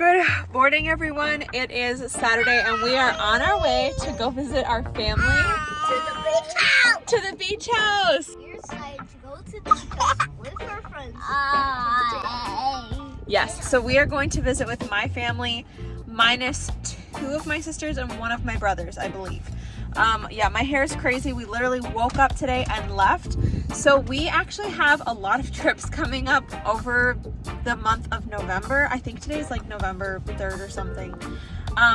Good morning, everyone. It is Saturday and we are on our way to go visit our family. To the beach house! To the beach house! We're excited to go to the beach house with our friends. Yes, so we are going to visit with my family, minus 2 of my sisters and 1 of my brothers, I believe. Yeah, my hair is crazy. We literally woke up today and left. So we actually have a lot of trips coming up over the month of November. I think today's like November 3rd or something.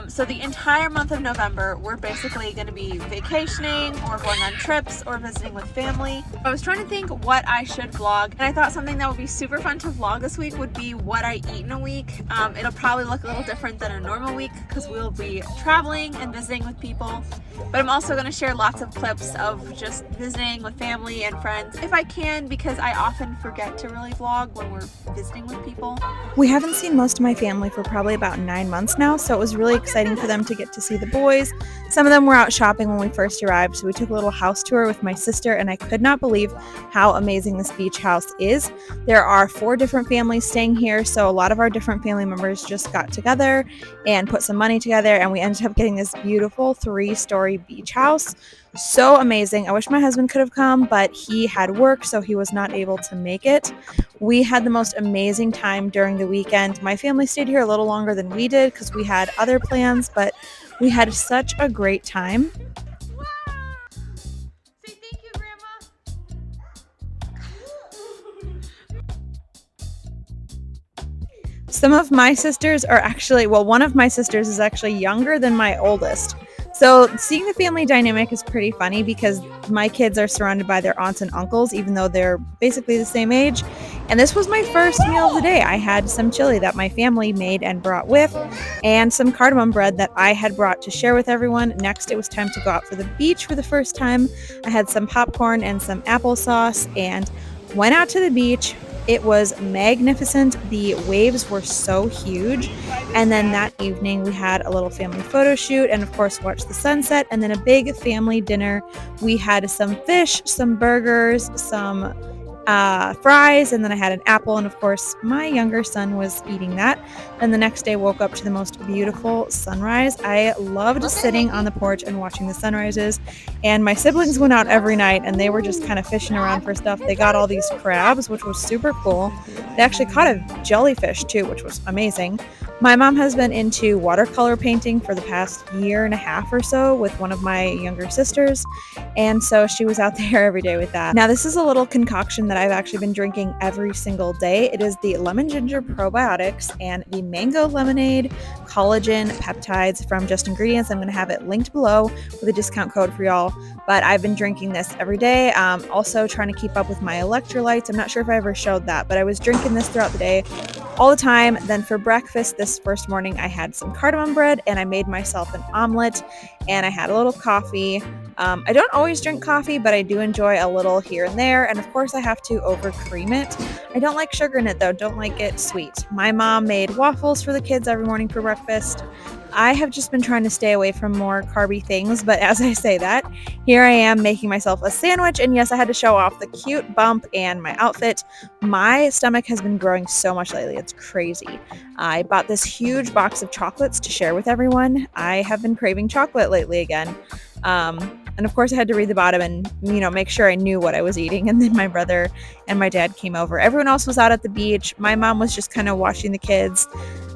So the entire month of November, we're basically going to be vacationing or going on trips or visiting with family. I was trying to think what I should vlog, and I thought something that would be super fun to vlog this week would be what I eat in a week. It'll probably look a little different than a normal week because we'll be traveling and visiting with people, but I'm also going to share lots of clips of just visiting with family and friends if I can, because I often forget to really vlog when we're visiting with people. We haven't seen most of my family for probably about 9 months now, so it was really exciting for them to get to see the boys. Some of them were out shopping when we first arrived, so we took a little house tour with my sister, and I could not believe how amazing this beach house is. There are 4 different families staying here, so a lot of our different family members just got together and put some money together, and we ended up getting this beautiful 3-story beach house. So amazing. I wish my husband could have come, but he had work, so he was not able to make it. We had the most amazing time during the weekend. My family stayed here a little longer than we did because we had other plans, but we had such a great time. Say thank you, Grandma. Some of my sisters are actually, well, one of my sisters is actually younger than my oldest. So seeing the family dynamic is pretty funny because my kids are surrounded by their aunts and uncles, even though they're basically the same age. And this was my first meal of the day. I had some chili that my family made and brought with, and some cardamom bread that I had brought to share with everyone. Next, it was time to go out for the beach for the first time. I had some popcorn and some applesauce and went out to the beach. It was magnificent. The waves were so huge. And then that evening we had a little family photo shoot and of course watched the sunset, and then a big family dinner. We had some fish, some burgers, some fries, and then I had an apple, and of course my younger son was eating that. And the next day woke up to the most beautiful sunrise. I loved sitting on the porch and watching the sunrises, and my siblings went out every night and they were just kind of fishing around for stuff. They got all these crabs, which was super cool. They actually caught a jellyfish too, which was amazing. My mom has been into watercolor painting for the past 1.5 years or so with one of my younger sisters, and so she was out there every day with that. Now this is a little concoction that I've actually been drinking every single day. It is the lemon ginger probiotics and the mango lemonade collagen peptides from Just Ingredients. I'm going to have it linked below with a discount code for y'all, but I've been drinking this every day. Also trying to keep up with my electrolytes. I'm not sure if I ever showed that, but I was drinking this throughout the day all the time. Then for breakfast this first morning, I had some cardamom bread and I made myself an omelet, and I had a little coffee. I don't always drink coffee, but I do enjoy a little here and there, and of course I have to over cream it. I don't like sugar in it though, don't like it sweet. My mom made waffles for the kids every morning for breakfast. I have just been trying to stay away from more carby things, but as I say that, here I am making myself a sandwich, and yes, I had to show off the cute bump and my outfit. My stomach has been growing so much lately, it's crazy. I bought this huge box of chocolates to share with everyone. I have been craving chocolate lately again. And of course I had to read the bottom and, make sure I knew what I was eating. And then my brother and my dad came over. Everyone else was out at the beach. My mom was just kind of watching the kids.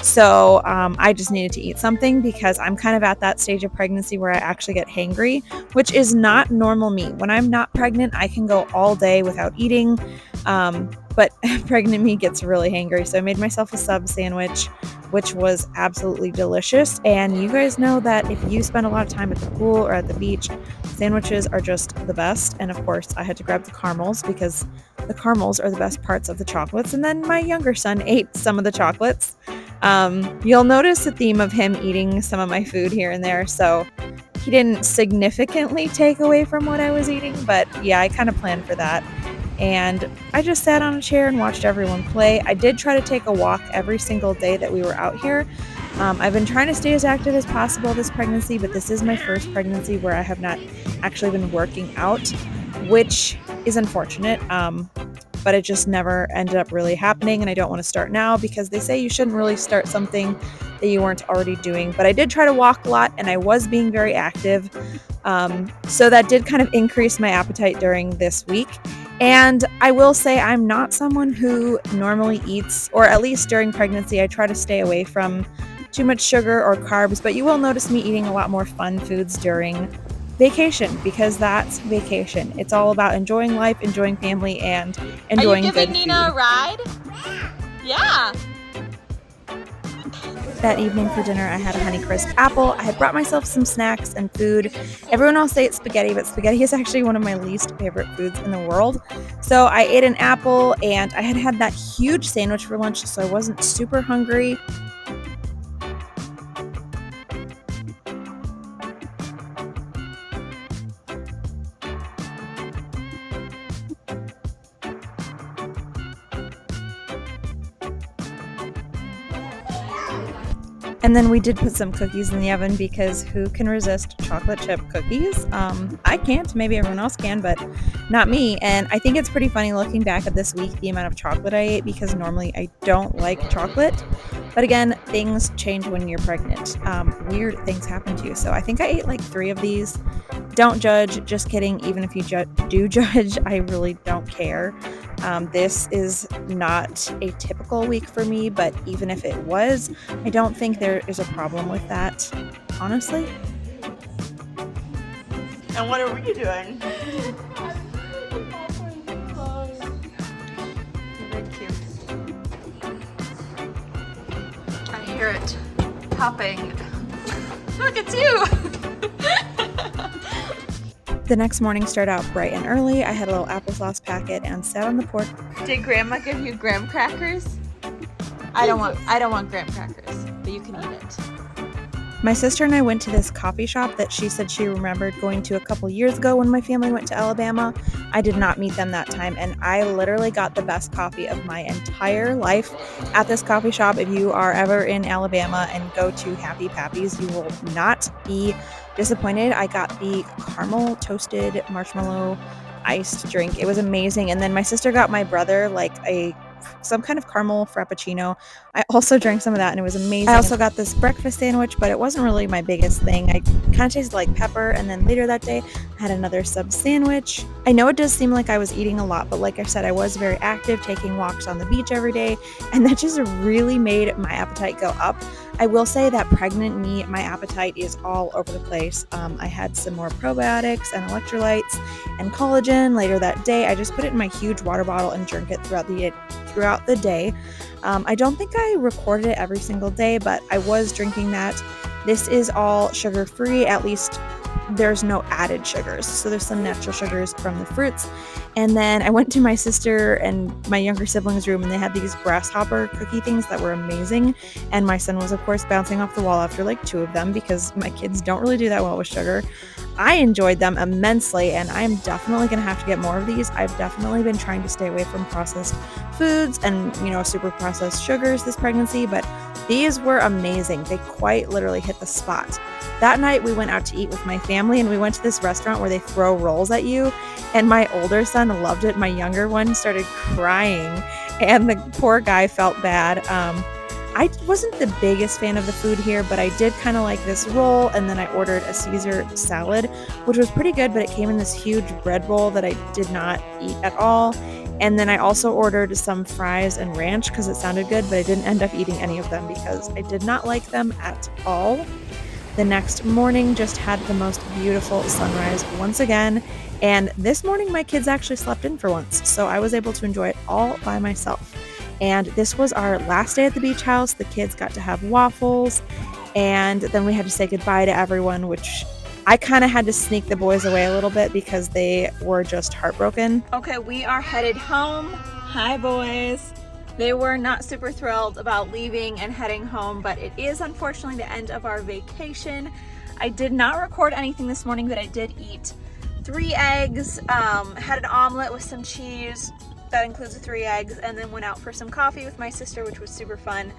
So I just needed to eat something because I'm kind of at that stage of pregnancy where I actually get hangry, which is not normal me. When I'm not pregnant, I can go all day without eating. But pregnant me gets really hangry. So I made myself a sub sandwich, which was absolutely delicious. And you guys know that if you spend a lot of time at the pool or at the beach, sandwiches are just the best. And of course, I had to grab the caramels because the caramels are the best parts of the chocolates. And then my younger son ate some of the chocolates. You'll notice a theme of him eating some of my food here and there. So he didn't significantly take away from what I was eating, but yeah, I kind of planned for that. And I just sat on a chair and watched everyone play. I did try to take a walk every single day that we were out here. I've been trying to stay as active as possible this pregnancy, but this is my first pregnancy where I have not actually been working out, which is unfortunate. But it just never ended up really happening, and I don't want to start now because they say you shouldn't really start something that you weren't already doing. But I did try to walk a lot and I was being very active. So that did kind of increase my appetite during this week. And I will say I'm not someone who normally eats, or at least during pregnancy, I try to stay away from too much sugar or carbs, but you will notice me eating a lot more fun foods during vacation because that's vacation. It's all about enjoying life, enjoying family, and enjoying good food. Are you giving Nina a ride? Yeah. That evening for dinner, I had a Honeycrisp apple. I had brought myself some snacks and food. Everyone else say it's spaghetti, but spaghetti is actually one of my least favorite foods in the world. So I ate an apple and I had had that huge sandwich for lunch, so I wasn't super hungry. And then we did put some cookies in the oven because who can resist chocolate chip cookies? I can't, maybe everyone else can, but not me. And I think it's pretty funny looking back at this week, the amount of chocolate I ate, because normally I don't like chocolate. But again, things change when you're pregnant. Weird things happen to you. So I think I ate like 3 of these. Don't judge, just kidding. Even if you do judge, I really don't care. This is not a typical week for me, but even if it was, I don't think there is a problem with that, honestly. And what are we doing? Very cute. I hear it popping. Look, it's you! The next morning started out bright and early. I had a little applesauce packet and sat on the porch. Did Grandma give you graham crackers? I don't want graham crackers, but you can eat it. My sister and I went to this coffee shop that she said she remembered going to a couple years ago when my family went to Alabama. I did not meet them that time, and I literally got the best coffee of my entire life at this coffee shop. If you are ever in Alabama and go to Happy Pappy's, you will not be disappointed. I got the caramel toasted marshmallow iced drink. It was amazing. And then my sister got my brother like some kind of caramel frappuccino. I also drank some of that and it was amazing. I also got this breakfast sandwich, but it wasn't really my biggest thing. I kind of tasted like pepper, and then later that day I had another sub sandwich. I know it does seem like I was eating a lot, but like I said, I was very active, taking walks on the beach every day, and that just really made my appetite go up. I will say that pregnant me, my appetite is all over the place. I had some more probiotics and electrolytes and collagen later that day. I just put it in my huge water bottle and drank it throughout the day. I don't think I recorded it every single day, but I was drinking that. This is all sugar-free, at least there's no added sugars. So there's some natural sugars from the fruits. And then I went to my sister and my younger siblings' room, and they had these grasshopper cookie things that were amazing. And my son was, of course, bouncing off the wall after like 2 of them because my kids don't really do that well with sugar. I enjoyed them immensely, and I'm definitely going to have to get more of these. I've definitely been trying to stay away from processed foods and, super processed sugars this pregnancy, but these were amazing. They quite literally hit the spot. That night we went out to eat with my family, and we went to this restaurant where they throw rolls at you, and my older son loved it. My younger one started crying, and the poor guy felt bad. I wasn't the biggest fan of the food here, but I did kind of like this roll, and then I ordered a Caesar salad, which was pretty good, but it came in this huge bread roll that I did not eat at all. And then I also ordered some fries and ranch because it sounded good, but I didn't end up eating any of them because I did not like them at all. The next morning just had the most beautiful sunrise once again, and this morning my kids actually slept in for once, so I was able to enjoy it all by myself. And this was our last day at the beach house. The kids got to have waffles, and then we had to say goodbye to everyone, which I kind of had to sneak the boys away a little bit because they were just heartbroken. Okay, we are headed home. Hi, boys. They were not super thrilled about leaving and heading home, but it is unfortunately the end of our vacation. I did not record anything this morning, but I did eat 3 eggs, had an omelet with some cheese. That includes the 3 eggs, and then went out for some coffee with my sister, which was super fun.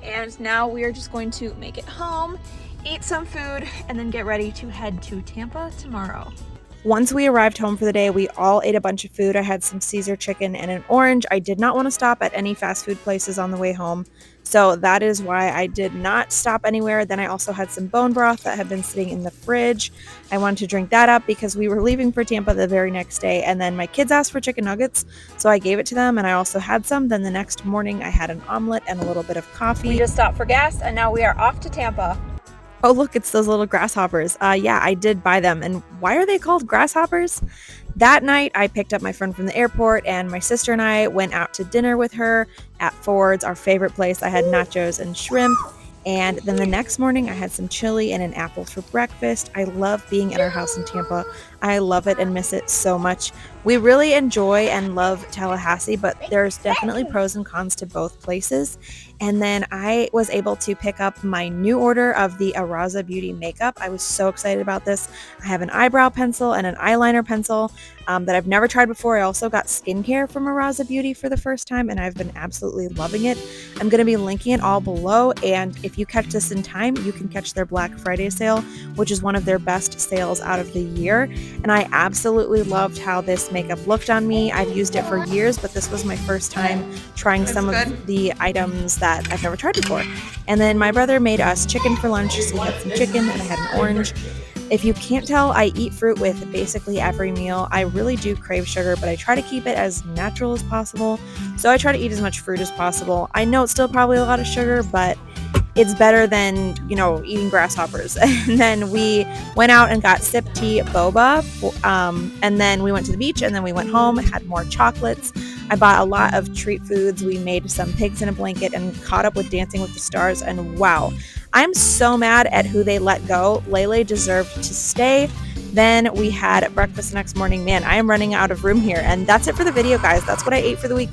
And now we are just going to make it home, eat some food, and then get ready to head to Tampa tomorrow. Once we arrived home for the day, we all ate a bunch of food. I had some Caesar chicken and an orange. I did not want to stop at any fast food places on the way home, so that is why I did not stop anywhere. Then I also had some bone broth that had been sitting in the fridge. I wanted to drink that up because we were leaving for Tampa the very next day, and then my kids asked for chicken nuggets, so I gave it to them, and I also had some. Then the next morning I had an omelet and a little bit of coffee. We just stopped for gas and now we are off to Tampa. Oh, look, it's those little grasshoppers. Yeah, I did buy them. And why are they called grasshoppers? That night, I picked up my friend from the airport, and my sister and I went out to dinner with her at Ford's, our favorite place. I had nachos and shrimp. And then the next morning, I had some chili and an apple for breakfast. I love being at our house in Tampa. I love it and miss it so much. We really enjoy and love Tallahassee, but there's definitely pros and cons to both places. And then I was able to pick up my new order of the Araza Beauty makeup. I was so excited about this. I have an eyebrow pencil and an eyeliner pencil that I've never tried before. I also got skincare from Araza Beauty for the first time, and I've been absolutely loving it. I'm going to be linking it all below, and if you catch this in time, you can catch their Black Friday sale, which is one of their best sales out of the year. And I absolutely loved how this makeup looked on me. I've used it for years, but this was my first time trying some of the items that I've never tried before. And then my brother made us chicken for lunch, so we had some chicken and I had an orange. If you can't tell, I eat fruit with basically every meal. I really do crave sugar, but I try to keep it as natural as possible. So I try to eat as much fruit as possible. I know it's still probably a lot of sugar, but it's better than, you know, eating grasshoppers. And then we went out and got sip tea boba. And then we went to the beach, and then we went home, had more chocolates. I bought a lot of treat foods. We made some pigs in a blanket and caught up with Dancing with the Stars. And wow, I'm so mad at who they let go. Lele deserved to stay. Then we had breakfast the next morning. Man, I am running out of room here. And that's it for the video, guys. That's what I ate for the week.